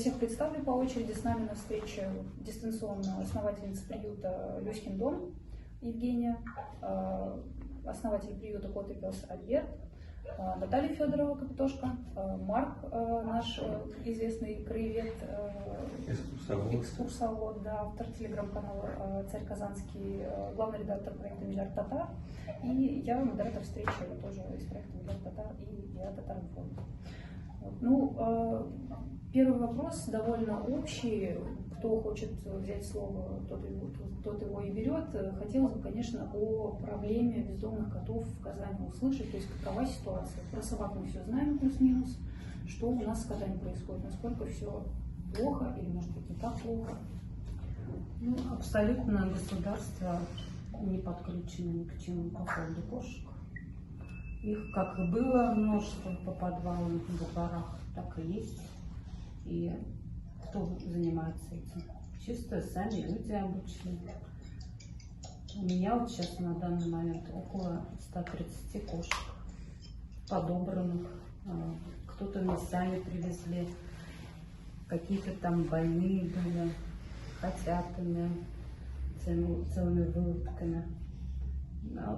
всех представлю по очереди. С нами на встрече дистанционно основательница приюта Люськин дом Евгения, основатель приюта Кот и пес Альберт, Наталья Федорова, Капитошка, Марк, наш известный краевед, экскурсовод, да, автор телеграм-канала «Царь Казанский», главный редактор проекта «Миллиард Татар», и я, модератор встречи, тоже из проекта «Миллиард Татар» и «Я Татар-информ». Ну, первый вопрос довольно общий. Кто хочет взять слово, тот его и берет. Хотелось бы, конечно, о проблеме бездомных котов в Казани услышать. То есть, какова ситуация. Про собак мы все знаем, плюс-минус. Что у нас в Казани происходит, насколько все плохо или, может быть, не так плохо. Ну, абсолютно государство не подключено ни к чему по поводу кошек. Их как и было множество по подвалам, в дворах, так и есть. И кто занимается этим? Чисто сами люди обычные. У меня вот сейчас на данный момент около 130 кошек подобранных. Кто-то мне сами привезли, какие-то там больные были, котятами, целыми выводками.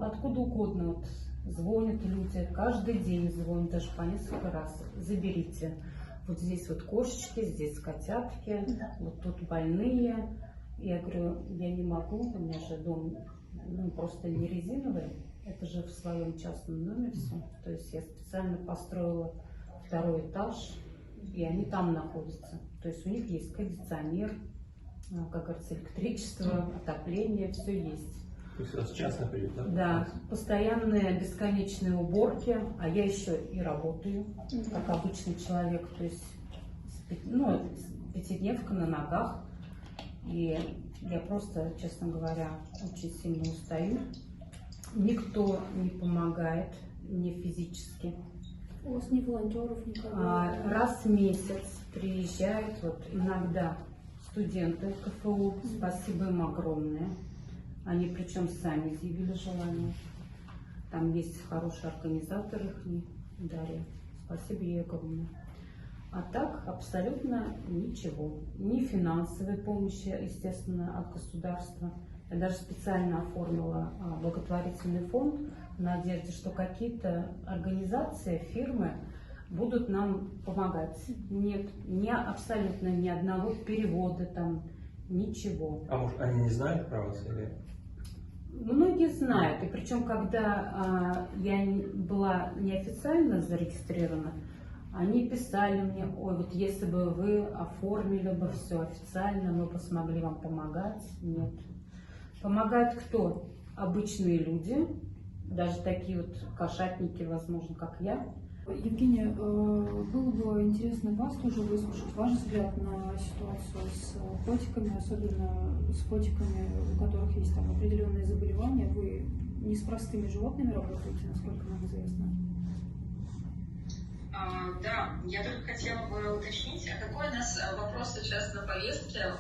Откуда угодно. Вот звонят люди, каждый день звонят, даже по несколько раз. Заберите. Вот здесь вот кошечки, здесь котятки, вот тут больные. Я говорю, я не могу, у меня же дом просто не резиновый. Это же в своем частном доме все. То есть я специально построила второй этаж, и они там находятся. То есть у них есть кондиционер, как говорится, электричество, отопление, все есть. То есть у вас частный приют, да? Да, постоянные бесконечные уборки, а я еще и работаю, как обычный человек, то есть пятидневка на ногах, и я просто, честно говоря, очень сильно устаю. Никто не помогает мне физически. У вас ни волонтеров, никого? Раз в месяц приезжают вот иногда студенты КФУ, спасибо им огромное. Они причем сами изъявили желание. Там есть хороший организатор их, Дарья. Спасибо ей огромное. А так абсолютно ничего. Ни финансовой помощи, естественно, от государства. Я даже специально оформила благотворительный фонд в надежде, что какие-то организации, фирмы будут нам помогать. Нет, абсолютно ни одного перевода там, ничего. А может, они не знают про вас или... Многие знают, и причем, когда я была неофициально зарегистрирована, они писали мне, ой, вот если бы вы оформили бы все официально, мы бы смогли вам помогать. Нет. Помогают кто? Обычные люди, даже такие вот кошатники, возможно, как я. Евгения, было бы интересно вас тоже выслушать, ваш взгляд на ситуацию с котиками, особенно с котиками, у которых есть там определенные заболевания. Вы не с простыми животными работаете, насколько нам известно. Да, я только хотела бы уточнить, а какой у нас вопрос сейчас на повестке?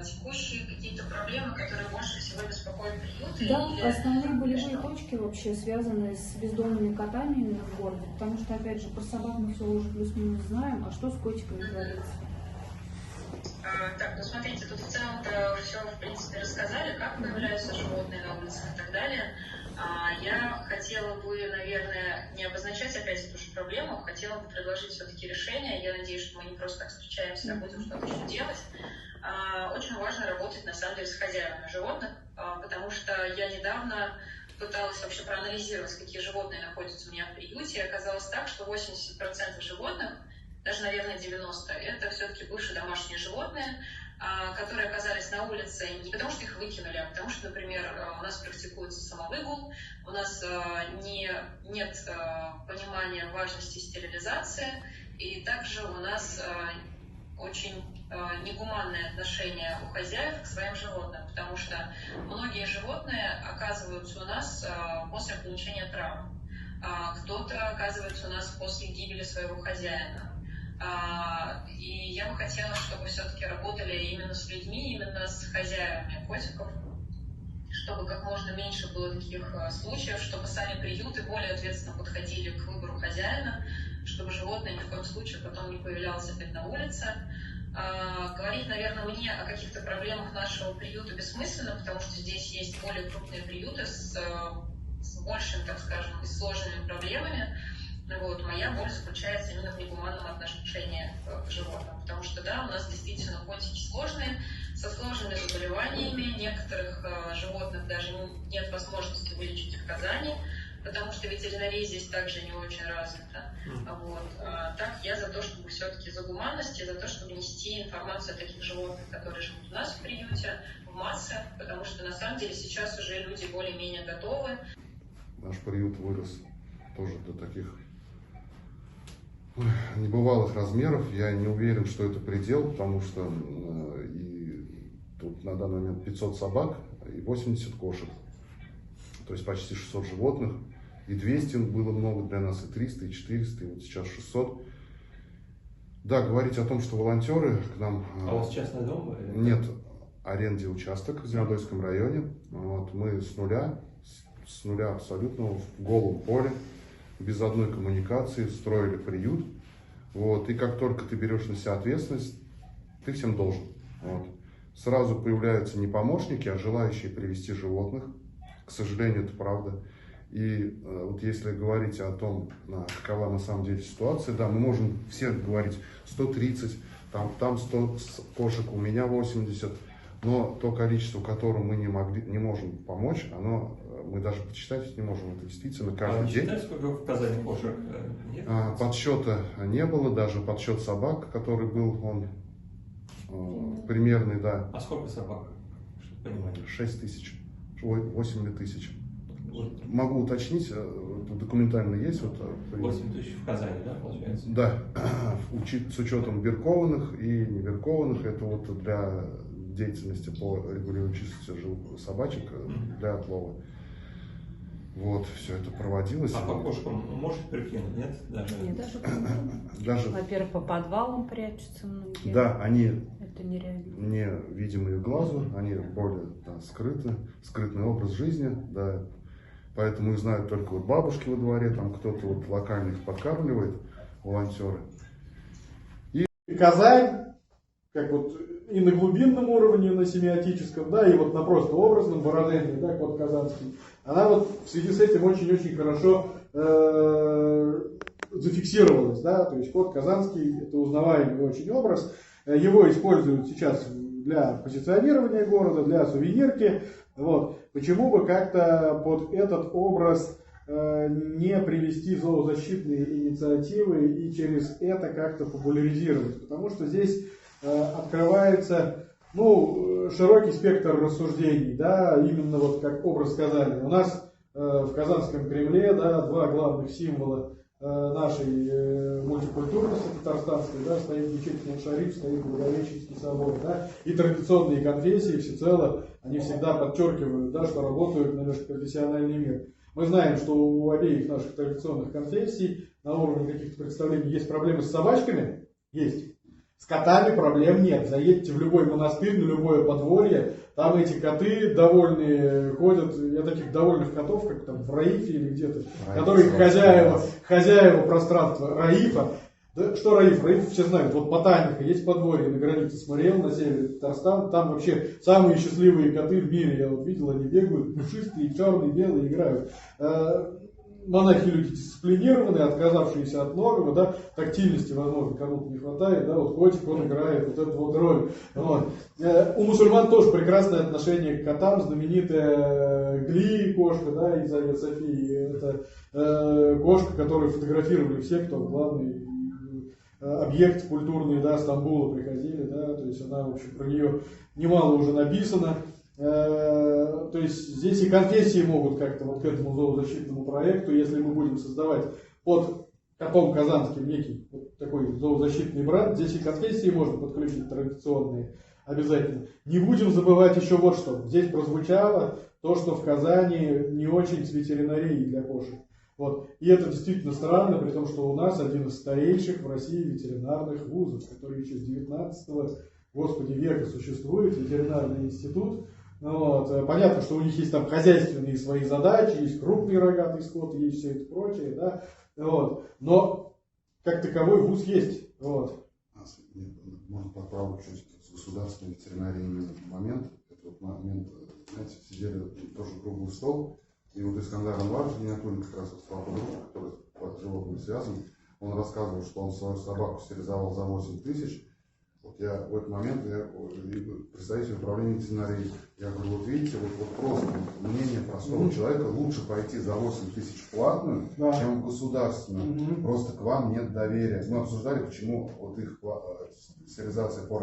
Текущие какие-то проблемы, которые больше всего беспокоят приюты? Да, или... основные болевые точки вообще связаны с бездомными котами именно в городе, потому что, опять же, про собак мы все уже плюс-минус знаем, а что с котиками творится? Так, ну смотрите, тут в целом-то все, в принципе, рассказали, как появляются животные на улицах и так далее. Я хотела бы, наверное, не обозначать опять эту же проблему, хотела бы предложить все-таки решение. Я надеюсь, что мы не просто так встречаемся, а будем что-то еще делать. Очень важно работать, на самом деле, с хозяевами животных, потому что я недавно пыталась вообще проанализировать, какие животные находятся у меня в приюте, и оказалось так, что 80% животных, даже, наверное, 90%, это все-таки бывшие домашние животные, которые оказались на улице не потому, что их выкинули, а потому что, например, у нас практикуется самовыгул, у нас нет понимания важности стерилизации, и также у нас очень негуманное отношение у хозяев к своим животным, потому что многие животные оказываются у нас после получения травм, кто-то оказывается у нас после гибели своего хозяина. И я бы хотела, чтобы все-таки работали именно с людьми, именно с хозяевами котиков, чтобы как можно меньше было таких случаев, чтобы сами приюты более ответственно подходили к выбору хозяина, чтобы животное ни в коем случае потом не появлялось опять на улице. наверное, мне о каких-то проблемах нашего приюта бессмысленно, потому что здесь есть более крупные приюты с большими, так скажем, и сложными проблемами. Вот, моя боль заключается именно в негуманном отношении к животным, потому что, да, у нас действительно котики сложные, со сложными заболеваниями, некоторых животных даже нет возможности вылечить в Казани, потому что ветеринария здесь также не очень развита. Вот. Так я за то, чтобы все-таки за гуманность и за то, чтобы нести информацию о таких животных, которые живут у нас в приюте, в массы, потому что на самом деле сейчас уже люди более-менее готовы. Наш приют вырос тоже до таких небывалых размеров. Я не уверен, что это предел, потому что и тут на данный момент 500 собак и 80 кошек. То есть почти 600 животных. И 200 было много для нас, и 300, и 400, и вот сейчас 600. Да, говорить о том, что волонтеры к нам... А у вас частный дом? Нет, аренде участок в Зеленодольском районе. Вот, мы с нуля абсолютно в голом поле, без одной коммуникации строили приют. Вот, и как только ты берешь на себя ответственность, ты всем должен. Вот. Сразу появляются не помощники, а желающие привести животных. К сожалению, это правда. И вот если говорить о том, какова на самом деле ситуация, да, мы можем все говорить 130, там 100 кошек, у меня 80, но то количество, которому мы не можем помочь, мы даже подсчитать не можем. Это действительно каждый день. Считаете, сколько в Казани кошек? Нет? Подсчета не было, даже подсчет собак, который был, он примерный, да. А сколько собак? Чтобы понимать. 6 тысяч, 8 тысяч. Вот. Могу уточнить, документально есть. 8 тысяч в Казани, да, получается? Да, с учетом биркованных и небиркованных, это вот для деятельности по регулированию численности собачек, для отлова. Вот, все это проводилось. А по кошкам может прикинуть, нет? Нет, Даже, во-первых, по подвалам прячутся многие. да, они Это нереально. невидимые глазу, они более скрытный образ жизни, да. Поэтому их знают только вот бабушки во дворе, там кто-то вот локально их подкармливает, волонтеры. И Казань, как вот и на глубинном уровне, на семиотическом, да, и вот на просто образном выражении, да, код казанский, она вот в связи с этим очень-очень хорошо зафиксировалась, да, то есть код казанский, это узнаваемый очень образ, его используют сейчас для позиционирования города, для сувенирки, вот. Почему бы как-то под этот образ не привести зоозащитные инициативы и через это как-то популяризировать? Потому что здесь открывается широкий спектр рассуждений, да, именно вот как образ Казани. У нас в Казанском Кремле, да, два главных символа нашей мультикультурности татарстанской, да, стоит мечеть Мон-Шариф, стоит Благовещенский собор, да, и традиционные конфессии всецело, они всегда подчеркивают, да, что работают на межпрофессиональный мир. Мы знаем, что у обеих наших традиционных конфессий на уровне каких-то представлений есть проблемы с собачками, есть. С котами проблем нет. Заедьте в любой монастырь, на любое подворье, там эти коты довольные ходят. Я таких довольных котов, как там в Раифе или где-то, которые хозяева пространства Раифа. Да, что Раиф? Раиф все знают. Вот Потаника, есть подворье на границе с Мариэл, на севере Татарстан. Там вообще самые счастливые коты в мире. Я вот видел, они бегают, пушистые, черные, белые, играют. Монахи люди дисциплинированные, отказавшиеся от многого, да, тактильности, возможно, кому-то не хватает, да, вот котик, он играет вот эту вот роль. Вот. У мусульман тоже прекрасное отношение к котам, знаменитая Гли, кошка, да, из Айя Софии, это кошка, которую фотографировали все, кто главный объект культурный, да, Стамбула приходили, да, то есть она, в общем, про нее немало уже написано. То есть здесь и конфессии могут как-то вот к этому зоозащитному проекту, если мы будем создавать под котом казанским некий вот такой зоозащитный бренд, здесь и конфессии можно подключить традиционные обязательно. Не будем забывать еще вот что. Здесь прозвучало то, что в Казани не очень с ветеринарией для кошек. Вот. И это действительно странно, при том, что у нас один из старейших в России ветеринарных вузов, который еще с 19 века существует, ветеринарный институт. Вот. Понятно, что у них есть там хозяйственные свои задачи, есть крупный рогатый скот, есть все это прочее, да? Вот. Но как таковой вуз есть. Вот. Можно поправить чуть с государственной ветеринарией именно момент. Это вот момент, знаете, сидели тоже круглый стол, и вот Искандар Анварович Гениатуллин, как раз вот папа друг, который с животными связан, он рассказывал, что он свою собаку стерилизовал за 8 тысяч. Вот я в этот момент, представитель управления ветеринарии, я говорю, вот видите, вот просто мнение простого человека, лучше пойти за 8 тысяч в платную, чем в государственную. Просто к вам нет доверия. Мы обсуждали, почему вот их стерилизация по